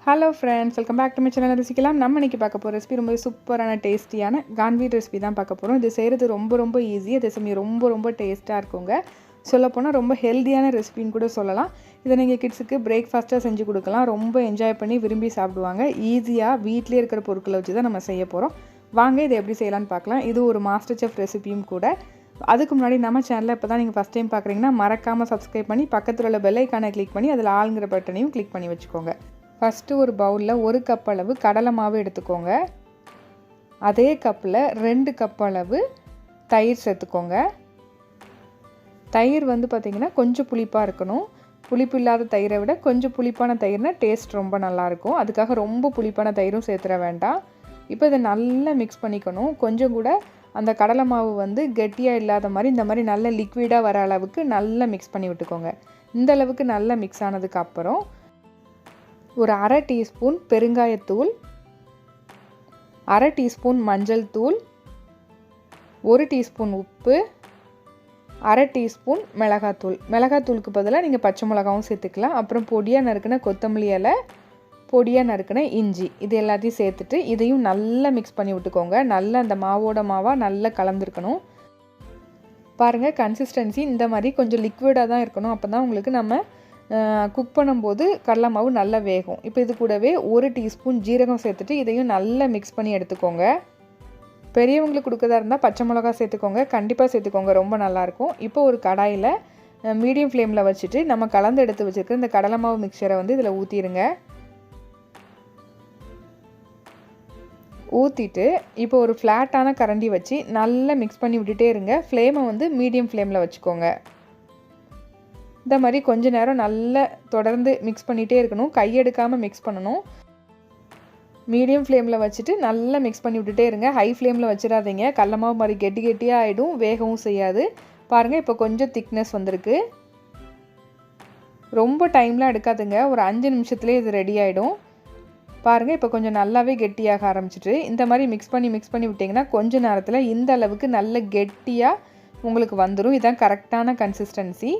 Hello friends, welcome back to my channel Rusikkalam. நம்ம இன்னைக்கு பார்க்க போற ரெசிபி ரொம்ப சூப்பரான டேஸ்டியான கான்வி ரெசிபி தான் பார்க்க போறோம். இது செய்யிறது ரொம்ப ஈஸி. அதே சமயம் ரொம்ப டேஸ்டா இருக்குங்க. சொல்லப்போனா ரொம்ப ஹெல்தியான ரெசிபின்னு கூட சொல்லலாம். இத நீங்க கிட்ஸ்க்கு பிரேக்ஃபாஸ்டா செஞ்சு கொடுக்கலாம். ரொம்ப என்ஜாய் பண்ணி விரும்பி சாப்பிடுவாங்க. ஈஸியா வீட்லயே இருக்கிற பொருட்களை வச்சு தான் நம்ம செய்ய போறோம். வாங்க இத எப்படி செய்யலாம்னு பார்க்கலாம். இது ஒரு மாஸ்டர் செஃப் ரெசிபியும் கூட. அதுக்கு முன்னாடி நம்ம சேனலை இப்போதான் நீங்கள் ஃபஸ்ட் டைம் பார்க்குறீங்கன்னா மறக்காமல் சப்ஸ்கிரைப் பண்ணி பக்கத்தில் உள்ள பெல் ஐக்கானை கிளிக் பண்ணி அதில் ஆளுங்கிற பட்டனையும் கிளிக் பண்ணி வச்சுக்கோங்க. ஃபஸ்ட்டு ஒரு பவுலில் 1 கப் அளவு கடலை மாவு எடுத்துக்கோங்க. அதே கப்பில் 2 கப் அளவு தயிர் சேர்த்துக்கோங்க. தயிர் வந்து பார்த்திங்கன்னா கொஞ்சம் புளிப்பாக இருக்கணும். புளிப்பு இல்லாத தயிரை விட கொஞ்சம் புளிப்பான தயிர்னா டேஸ்ட் ரொம்ப நல்லாயிருக்கும். அதுக்காக ரொம்ப புளிப்பான தயிரும் சேர்த்துட வேண்டாம். இப்போ இதை நல்லா மிக்ஸ் பண்ணிக்கணும். கொஞ்சம் கூட அந்த கடலை மாவு வந்து கெட்டியாக இல்லாத மாதிரி இந்த மாதிரி நல்ல லிக்விடாக வர அளவுக்கு நல்லா மிக்ஸ் பண்ணி விட்டுக்கோங்க. இந்த அளவுக்கு நல்லா மிக்ஸ் ஆனதுக்கு அப்புறம் ஒரு 1/2 டீஸ்பூன் பெருங்காயத்தூள், 1/2 டீஸ்பூன் மஞ்சள் தூள், 1 டீஸ்பூன் உப்பு, 1/2 டீஸ்பூன் மிளகாத்தூள். மிளகாத்தூளுக்கு பதிலாக நீங்கள் பச்சை மிளகாவும் சேர்த்துக்கலாம். அப்புறம் பொடியாக நறுக்கின கொத்தமல்லி இலை, பொடியாக நறுக்கின இஞ்சி, இது எல்லாத்தையும் சேர்த்துட்டு இதையும் நல்லா மிக்ஸ் பண்ணி விட்டுக்கோங்க. நல்லா அந்த மாவோட மாவாக நல்லா கலந்துருக்கணும். பாருங்கள், கன்சிஸ்டன்சி இந்த மாதிரி கொஞ்சம் லிக்விடாக தான் இருக்கணும். அப்போ தான் உங்களுக்கு நம்ம குக் பண்ணும்போது கடலை மாவு நல்லா வேகும். இப்போ இது கூடவே 1 டீஸ்பூன் ஜீரகம் சேர்த்துட்டு இதையும் நல்லா மிக்ஸ் பண்ணி எடுத்துக்கோங்க. பெரியவங்களுக்கு கொடுக்கறதா இருந்தால் பச்சை மிளகா சேர்த்துக்கோங்க, கண்டிப்பாக சேர்த்துக்கோங்க, ரொம்ப நல்லாயிருக்கும். இப்போ ஒரு கடாயில் மீடியம் ஃப்ளேமில் வச்சுட்டு நம்ம கலந்து எடுத்து வச்சுருக்க இந்த கடலை மாவு மிக்சரை வந்து இதில் ஊற்றிடுங்க. ஊற்றிட்டு இப்போ ஒரு ஃப்ளாட்டான கரண்டி வச்சு நல்லா மிக்ஸ் பண்ணி விட்டுட்டே இருங்க. ஃப்ளேமை வந்து மீடியம் ஃப்ளேமில் வச்சுக்கோங்க. இந்த மாதிரி கொஞ்ச நேரம் நல்லா தொடர்ந்து மிக்ஸ் பண்ணிகிட்டே இருக்கணும். கையெடுக்காமல் மிக்ஸ் பண்ணணும். மீடியம் ஃப்ளேமில் வச்சுட்டு நல்லா மிக்ஸ் பண்ணி விட்டுட்டே இருங்க. ஹை ஃப்ளேமில் வச்சிடாதீங்க. கடலை மாவு மாதிரி கெட்டியாக ஆகிடும், வேகவும் செய்யாது. பாருங்கள், இப்போ கொஞ்சம் திக்னஸ் வந்திருக்கு. ரொம்ப டைம்லாம் எடுக்காதுங்க, ஒரு 5 நிமிஷத்துலேயே இது ரெடி ஆகிடும். பாருங்கள், இப்போ கொஞ்சம் நல்லாவே கெட்டியாக ஆரம்பிச்சிட்டு இந்த மாதிரி மிக்ஸ் பண்ணி விட்டிங்கன்னா கொஞ்சம் நேரத்தில் இந்த அளவுக்கு நல்ல கெட்டியாக உங்களுக்கு வந்துடும். இதுதான் கரெக்டான கன்சிஸ்டன்சி.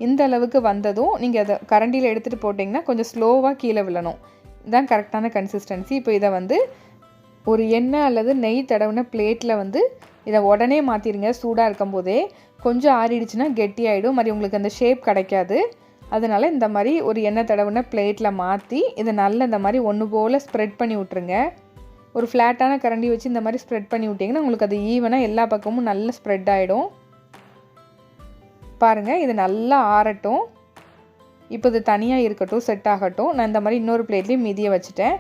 இந்த அளவுக்கு வந்ததும் நீங்கள் அதை கரண்டியில் எடுத்துகிட்டு போட்டிங்கன்னா கொஞ்சம் ஸ்லோவாக கீழே விழணும். இதுதான் கரெக்டான கன்சிஸ்டன்சி. இப்போ இதை வந்து ஒரு எண்ணெய் அல்லது நெய் தடவின பிளேட்டில் வந்து இதை உடனே மாற்றிடுங்க. சூடாக இருக்கும் போதே கொஞ்சம் ஆறிடுச்சுன்னா கெட்டியாகிடும், மாதிரி உங்களுக்கு அந்த ஷேப் கிடைக்காது. அதனால் இந்த மாதிரி ஒரு எண்ணெய் தடவின பிளேட்டில் மாற்றி இதை நல்லா இந்த மாதிரி ஒன்று போல் ஸ்ப்ரெட் பண்ணி விட்ருங்க. ஒரு ஃப்ளாட்டான கரண்டி வச்சு இந்த மாதிரி ஸ்ப்ரெட் பண்ணி விட்டிங்கன்னா உங்களுக்கு அது ஈவனாக எல்லா பக்கமும் நல்லா ஸ்ப்ரெட் ஆகிடும். பாருங்கள், இது நல்லா ஆறட்டும். இப்போ இது தனியாக இருக்கட்டும், செட் ஆகட்டும். நான் இந்த மாதிரி இன்னொரு பிளேட்லேயும் மீதியை வச்சுட்டேன்.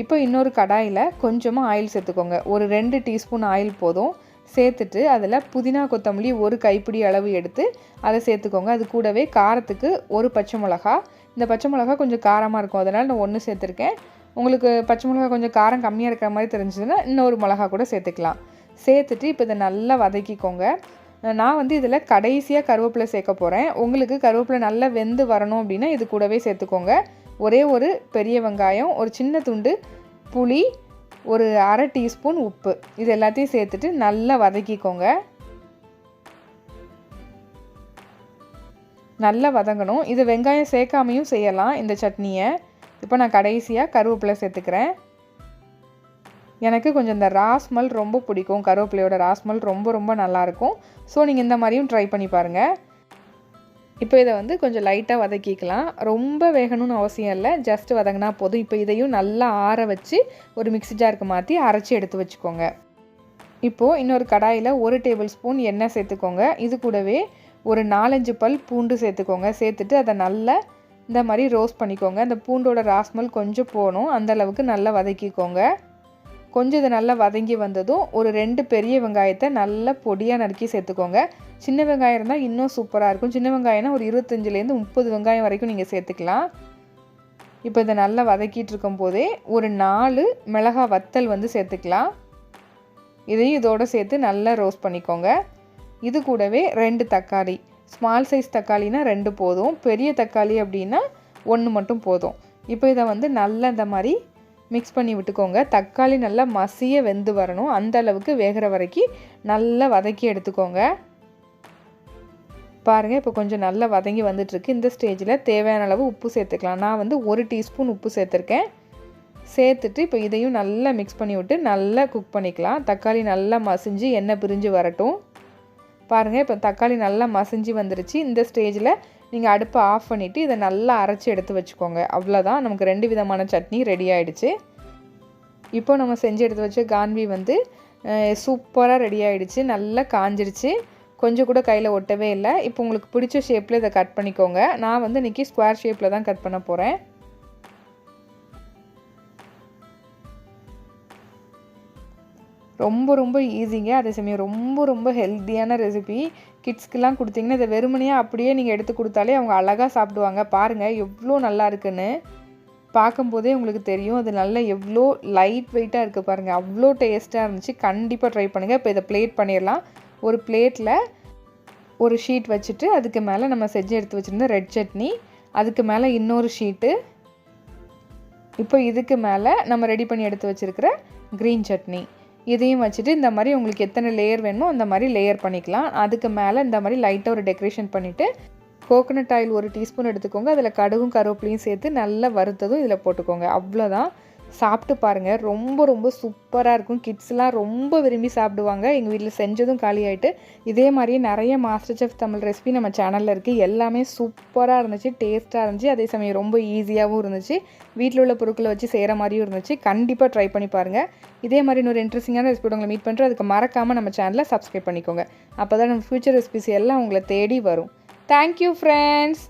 இப்போ இன்னொரு கடாயில் கொஞ்சமாக ஆயில் சேர்த்துக்கோங்க. ஒரு 2 டீஸ்பூன் ஆயில் போதும். சேர்த்துட்டு அதில் புதினா கொத்தமல்லி 1 கைப்பிடி அளவு எடுத்து அதை சேர்த்துக்கோங்க. அது கூடவே காரத்துக்கு 1 பச்சை மிளகா. இந்த பச்சை மிளகா கொஞ்சம் காரமாக இருக்கும், அதனால் நான் 1 சேர்த்துருக்கேன். உங்களுக்கு பச்சை மிளகா கொஞ்சம் காரம் கம்மியாக இருக்கிற மாதிரி தெரிஞ்சதுன்னா இன்னொரு மிளகா கூட சேர்த்துக்கலாம். சேர்த்துட்டு இப்போ இதை நல்லா வதக்கிக்கோங்க. நான் வந்து இதில் கடைசியாக கருவேப்பிலை சேர்க்க போகிறேன். உங்களுக்கு கருவேப்பிலை நல்லா வெந்து வரணும் அப்படின்னா இது கூடவே சேர்த்துக்கோங்க. ஒரே ஒரு பெரிய வெங்காயம், ஒரு சின்ன துண்டு புளி, ஒரு 1/2 டீஸ்பூன் உப்பு, இது எல்லாத்தையும் சேர்த்துட்டு நல்லா வதக்கிக்கோங்க. நல்லா வதங்கணும். இது வெங்காயம் சேர்க்காமையும் செய்யலாம் இந்த சட்னியை. இப்போ நான் கடைசியாக கருவேப்பிலை சேர்த்துக்கிறேன். எனக்கு கொஞ்சம் இந்த ராஸ்மல் ரொம்ப பிடிக்கும். கருவேப்பிலையோட ராஸ்மல் ரொம்ப நல்லாயிருக்கும். ஸோ நீங்கள் இந்த மாதிரியும் ட்ரை பண்ணி பாருங்கள். இப்போ இதை வந்து கொஞ்சம் லைட்டாக வதக்கிக்கலாம். ரொம்ப வேகணும்னு அவசியம் இல்லை, ஜஸ்ட் வதங்கினா போதும். இப்போ இதையும் நல்லா ஆற வச்சு ஒரு மிக்ஸி ஜாருக்கு மாற்றி அரைச்சி எடுத்து வச்சுக்கோங்க. இப்போது இன்னொரு கடாயில் 1 டேபிள் ஸ்பூன் எண்ணெய் சேர்த்துக்கோங்க. இது கூடவே ஒரு 4-5 பல் பூண்டு சேர்த்துக்கோங்க. சேர்த்துட்டு அதை நல்லா இந்த மாதிரி ரோஸ்ட் பண்ணிக்கோங்க. அந்த பூண்டோட ராஸ்மல் கொஞ்சம் போகணும், அந்தளவுக்கு நல்லா வதக்கிக்கோங்க. கொஞ்சம் இது நல்லா வதங்கி வந்ததும் ஒரு 2 பெரிய வெங்காயத்தை நல்லா பொடியாக நறுக்கி சேர்த்துக்கோங்க. சின்ன வெங்காயம் இருந்தால் இன்னும் சூப்பராக இருக்கும். சின்ன வெங்காயம்னா ஒரு 25லேருந்து 30 வெங்காயம் வரைக்கும் நீங்கள் சேர்த்துக்கலாம். இப்போ இதை நல்லா வதக்கிட்டு இருக்கும் போதே ஒரு 4 மிளகாய் வத்தல் வந்து சேர்த்துக்கலாம். இதையும் இதோடு சேர்த்து நல்லா ரோஸ்ட் பண்ணிக்கோங்க. இது கூடவே 2 தக்காளி, ஸ்மால் சைஸ் தக்காளினா 2 போதும், பெரிய தக்காளி அப்படின்னா 1 மட்டும் போதும். இப்போ இதை வந்து நல்லா இந்த மாதிரி மிக்ஸ் பண்ணி விட்டுக்கோங்க. தக்காளி நல்லா மசிய வெந்து வரணும், அந்த அளவுக்கு வேகிற வரைக்கும் நல்லா வதக்கி எடுத்துக்கோங்க. பாருங்கள், இப்போ கொஞ்சம் நல்லா வதங்கி வந்துட்டுருக்கு. இந்த ஸ்டேஜில் தேவையான அளவு உப்பு சேர்த்துக்கலாம். நான் வந்து 1 டீஸ்பூன் உப்பு சேர்த்துருக்கேன். சேர்த்துட்டு இப்போ இதையும் நல்லா மிக்ஸ் பண்ணி விட்டு நல்லா குக் பண்ணிக்கலாம். தக்காளி நல்லா மசிஞ்சு எண்ணெய் பிரிஞ்சு வரட்டும். பாருங்கள், இப்போ தக்காளி நல்லா மசிஞ்சு வந்துருச்சு. இந்த ஸ்டேஜில் நீங்கள் அடுப்பை ஆஃப் பண்ணிவிட்டு இதை நல்லா அரைச்சி எடுத்து வச்சுக்கோங்க. அவ்வளோதான், நமக்கு 2 விதமான சட்னி ரெடி ஆகிடுச்சு. இப்போ நம்ம செஞ்சு எடுத்து வச்ச கான்வி வந்து சூப்பராக ரெடி ஆகிடுச்சு. நல்லா காஞ்சிடுச்சு, கொஞ்சம் கூட கையில் ஒட்டவே இல்லை. இப்போ உங்களுக்கு பிடிச்ச ஷேப்பில் இதை கட் பண்ணிக்கோங்க. நான் வந்து இன்றைக்கி ஸ்கொயர் ஷேப்பில் தான் கட் பண்ண போகிறேன். ரொம்ப ரொம்ப ஈஸிங்க, அதே சமயம் ரொம்ப ரொம்ப ஹெல்த்தியான ரெசிபி. கிட்ஸ்க்கெலாம் கொடுத்தீங்கன்னா இதை வெறுமனையாக அப்படியே நீங்கள் எடுத்து கொடுத்தாலே அவங்க அழகாக சாப்பிடுவாங்க. பாருங்கள் எவ்வளோ நல்லா இருக்குன்னு பார்க்கும்போதே உங்களுக்கு தெரியும். அது நல்லா எவ்வளோ லைட் வெயிட்டாக இருக்குது பாருங்கள், அவ்வளோ டேஸ்ட்டாக இருந்துச்சு. கண்டிப்பாக ட்ரை பண்ணுங்கள். இப்போ இதை பிளேட் பண்ணிடலாம். ஒரு பிளேட்டில் ஒரு ஷீட் வச்சுட்டு அதுக்கு மேலே நம்ம செஞ்சு எடுத்து வச்சுருந்த ரெட் சட்னி, அதுக்கு மேலே இன்னொரு ஷீட்டு, இப்போ இதுக்கு மேலே நம்ம ரெடி பண்ணி எடுத்து வச்சுருக்கிற க்ரீன் சட்னி, இதையும் வச்சுட்டு இந்த மாதிரி உங்களுக்கு எத்தனை லேயர் வேணுமோ அந்த மாதிரி லேயர் பண்ணிக்கலாம். அதுக்கு மேலே இந்த மாதிரி லைட்டாக ஒரு டெக்கரேஷன் பண்ணிவிட்டு கோகோனட் ஆயில் 1 டீஸ்பூன் எடுத்துக்கோங்க. அதில் கடுகும் கருவேப்பிலையும் சேர்த்து நல்லா வறுத்ததும் இதில் போட்டுக்கோங்க. அவ்வளோதான், சாப்பிட்டு பாருங்கள். ரொம்ப ரொம்ப சூப்பராக இருக்கும். கிட்ஸ்லாம் ரொம்ப விரும்பி சாப்பிடுவாங்க. எங்கள் வீட்டில் செஞ்சதும் காலி ஆகிட்டு. இதே மாதிரியே நிறைய மாஸ்டர் செஃப் தமிழ் ரெசிபி நம்ம சேனலில் இருக்குது. எல்லாமே சூப்பராக இருந்துச்சு, டேஸ்ட்டாக இருந்துச்சு, அதே சமயம் ரொம்ப ஈஸியாகவும் இருந்துச்சு. வீட்டில் உள்ள பொருட்களை வச்சு செய்கிற மாதிரியும் இருந்துச்சு. கண்டிப்பாக ட்ரை பண்ணி பாருங்கள். இதே மாதிரி இன்னொரு இன்ட்ரெஸ்டிங்கான ரெசிபி உங்களை மீட் பண்ணுறேன். அதுக்கு மறக்காமல் நம்ம சேனலை சப்ஸ்கிரைப் பண்ணிக்கோங்க. அப்போ தான் நம்ம ஃபியூச்சர் ரெசிபிஸ் எல்லாம் உங்களை தேடி வரும். Thank you friends.